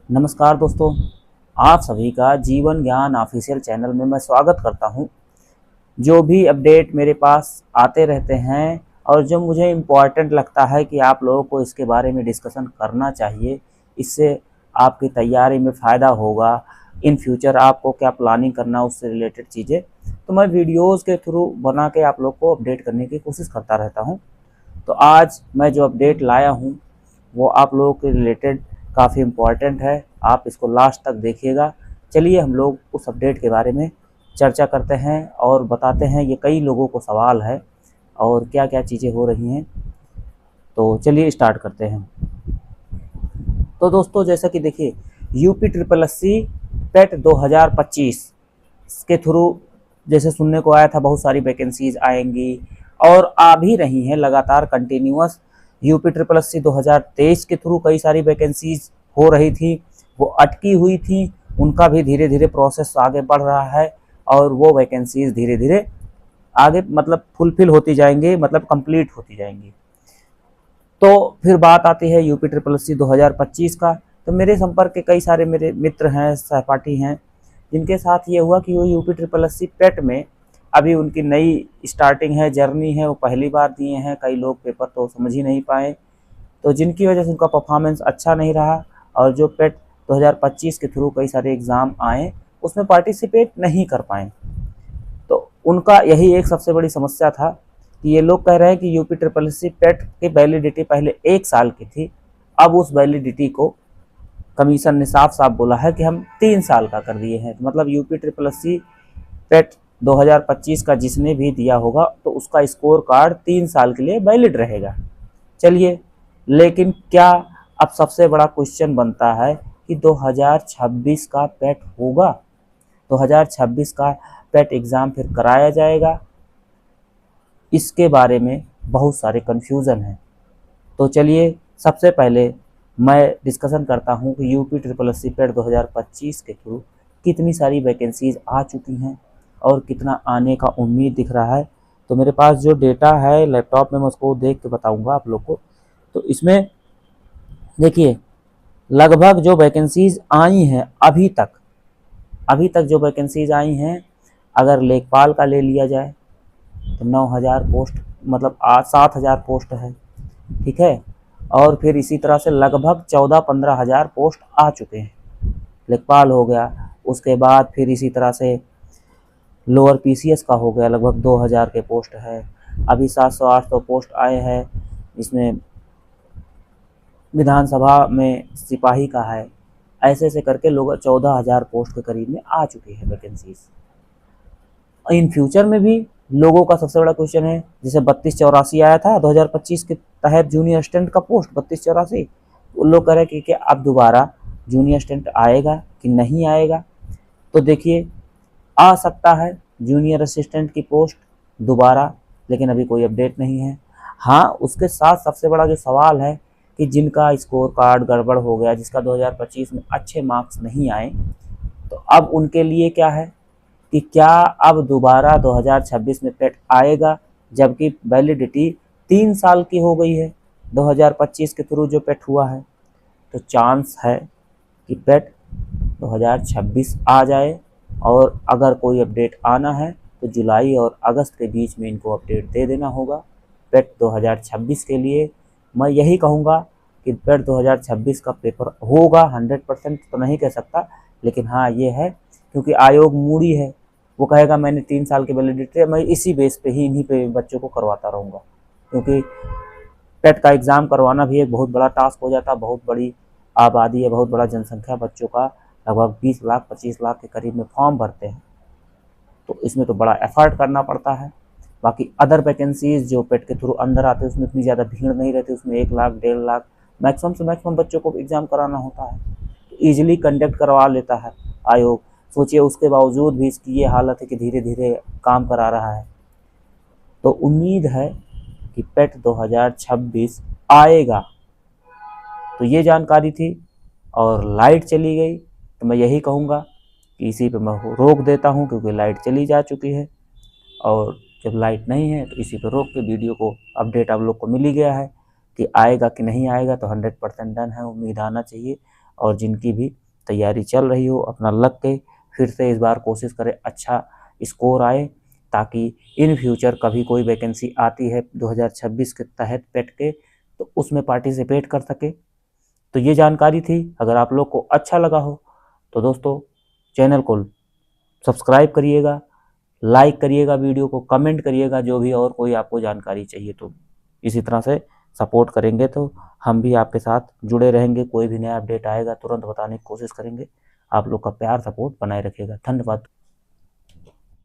नमस्कार दोस्तों, आप सभी का जीवन ज्ञान ऑफिशियल चैनल में मैं स्वागत करता हूं। जो भी अपडेट मेरे पास आते रहते हैं और जो मुझे इम्पोर्टेंट लगता है कि आप लोगों को इसके बारे में डिस्कशन करना चाहिए, इससे आपकी तैयारी में फ़ायदा होगा। इन फ्यूचर आपको क्या प्लानिंग करना उससे रिलेटेड चीज़ें तो मैं वीडियोज़ के थ्रू बना के आप लोग को अपडेट करने की कोशिश करता रहता हूँ। तो आज मैं जो अपडेट लाया हूँ वो आप लोगों के रिलेटेड काफ़ी इम्पॉर्टेंट है। आप इसको लास्ट तक देखिएगा। चलिए हम लोग उस अपडेट के बारे में चर्चा करते हैं और बताते हैं ये कई लोगों को सवाल है और क्या क्या चीज़ें हो रही हैं। तो चलिए स्टार्ट करते हैं। तो दोस्तों जैसा कि देखिए यूपी ट्रिपल एस सी पेट 2025 के थ्रू जैसे सुनने को आया था बहुत सारी वैकेंसीज आएंगी और आ भी रही हैं लगातार continuous. UP triple S C 2023 के थ्रू कई सारी वैकेंसीज हो रही थी, वो अटकी हुई थी, उनका भी धीरे धीरे प्रोसेस आगे बढ़ रहा है और वो वैकेंसीज धीरे धीरे आगे मतलब फुलफिल होती जाएंगी, मतलब कंप्लीट होती जाएंगी। तो फिर बात आती है यूपी ट्रिपल एस सी 2025 का। तो मेरे संपर्क के कई सारे मेरे मित्र हैं, सहपाठी हैं, जिनके साथ ये हुआ कि वो यूपी ट्रिपल एस सी पेट में अभी उनकी नई स्टार्टिंग है, जर्नी है, वो पहली बार दिए हैं। कई लोग पेपर तो समझ ही नहीं पाए, तो जिनकी वजह से उनका परफॉर्मेंस अच्छा नहीं रहा और जो पेट 2025 के थ्रू कई सारे एग्ज़ाम आए उसमें पार्टिसिपेट नहीं कर पाए। तो उनका यही एक सबसे बड़ी समस्या था कि ये लोग कह रहे हैं कि यूपी ट्रिपल एस सी पेट की वैलिडिटी पहले 1 साल की थी, अब उस वैलिडिटी को कमीशन ने साफ साफ बोला है कि हम 3 साल का कर दिए हैं। तो मतलब यूपी ट्रिपल एस सी पेट 2025 का जिसने भी दिया होगा तो उसका स्कोर कार्ड 3 साल के लिए वैलिड रहेगा। चलिए, लेकिन क्या अब सबसे बड़ा क्वेश्चन बनता है कि 2026 का पेट होगा, 2026 का पेट एग्ज़ाम फिर कराया जाएगा? इसके बारे में बहुत सारे कन्फ्यूज़न हैं। तो चलिए सबसे पहले मैं डिस्कशन करता हूँ कि यूपी ट्रिपल एस सी पेट 2025 के थ्रू कितनी सारी वैकेंसीज आ चुकी हैं और कितना आने का उम्मीद दिख रहा है। तो मेरे पास जो डेटा है लैपटॉप में मैं उसको देख के बताऊंगा आप लोग को। तो इसमें देखिए लगभग जो वैकेंसीज आई हैं अभी तक जो वैकेंसीज आई हैं, अगर लेखपाल का ले लिया जाए तो 9,000 पोस्ट, मतलब 7,000 पोस्ट है, ठीक है। और फिर इसी तरह से लगभग 14-15 हज़ार पोस्ट आ चुके हैं, लेखपाल हो गया। उसके बाद फिर इसी तरह से लोअर पीसीएस का हो गया, लगभग 2,000 के पोस्ट है। अभी 700-800 पोस्ट आए हैं, इसमें विधानसभा में सिपाही का है। ऐसे ऐसे करके लोग 14,000 पोस्ट के करीब में आ चुकी है वैकेंसीज। इन फ्यूचर में भी लोगों का सबसे बड़ा क्वेश्चन है, जैसे 3284 आया था 2025 के तहत जूनियर असिस्टेंट का पोस्ट 3284, उन लोग कह रहे हैं कि अब दोबारा जूनियर असिस्टेंट आएगा कि नहीं आएगा। तो देखिए आ सकता है जूनियर असिस्टेंट की पोस्ट दोबारा, लेकिन अभी कोई अपडेट नहीं है। हाँ, उसके साथ सबसे बड़ा जो सवाल है कि जिनका स्कोर कार्ड गड़बड़ हो गया, जिसका 2025 में अच्छे मार्क्स नहीं आए, तो अब उनके लिए क्या है कि क्या अब दोबारा 2026 में पेट आएगा, जबकि वैलिडिटी 3 साल की हो गई है 2025 के थ्रू जो पेट हुआ है। तो चांस है कि पेट 2026 आ जाए, और अगर कोई अपडेट आना है तो जुलाई और अगस्त के बीच में इनको अपडेट दे देना होगा। पेट 2026 के लिए मैं यही कहूँगा कि पेट 2026 का पेपर होगा। 100% तो नहीं कह सकता, लेकिन हाँ ये है क्योंकि आयोग मूडी है, वो कहेगा मैंने 3 साल की वैलिडिटी है, मैं इसी बेस पे ही इन्हीं पे बच्चों को करवाता रहूँगा। क्योंकि पेट का एग्ज़ाम करवाना भी एक बहुत बड़ा टास्क हो जाता है। बहुत बड़ी आबादी है, बहुत बड़ा जनसंख्या बच्चों का, लगभग 20 लाख 25 लाख के करीब में फॉर्म भरते हैं, तो इसमें तो बड़ा एफर्ट करना पड़ता है। बाकी अदर वैकेंसीज जो पेट के थ्रू अंदर आते हैं उसमें इतनी ज़्यादा भीड़ नहीं रहती, उसमें 1 लाख 1.5 लाख मैक्सिमम से मैक्सिमम बच्चों को एग्ज़ाम कराना होता है, तो ईजिली कंडक्ट करवा लेता है आयोग। सोचिए उसके बावजूद भी इसकी ये हालत है कि धीरे धीरे काम करा रहा है। तो उम्मीद है कि पेट 2026 आएगा। तो ये जानकारी थी और लाइट चली गई, तो मैं यही कहूँगा कि इसी पे मैं रोक देता हूँ क्योंकि लाइट चली जा चुकी है। और जब लाइट नहीं है तो इसी पे रोक के वीडियो को अपडेट आप लोग को मिल ही गया है कि आएगा कि नहीं आएगा। तो 100% डन है, उम्मीद आना चाहिए। और जिनकी भी तैयारी चल रही हो, अपना लग के फिर से इस बार कोशिश करें अच्छा स्कोर आए, ताकि इन फ्यूचर कभी कोई वैकेंसी आती है 2026 के तहत पेट के, तो उसमें पार्टिसिपेट कर सके। तो ये जानकारी थी। अगर आप लोग को अच्छा लगा हो तो दोस्तों चैनल को सब्सक्राइब करिएगा, लाइक करिएगा, वीडियो को कमेंट करिएगा। जो भी और कोई आपको जानकारी चाहिए तो इसी तरह से सपोर्ट करेंगे तो हम भी आपके साथ जुड़े रहेंगे। कोई भी नया अपडेट आएगा तुरंत बताने की कोशिश करेंगे। आप लोग का प्यार सपोर्ट बनाए रखिएगा। धन्यवाद।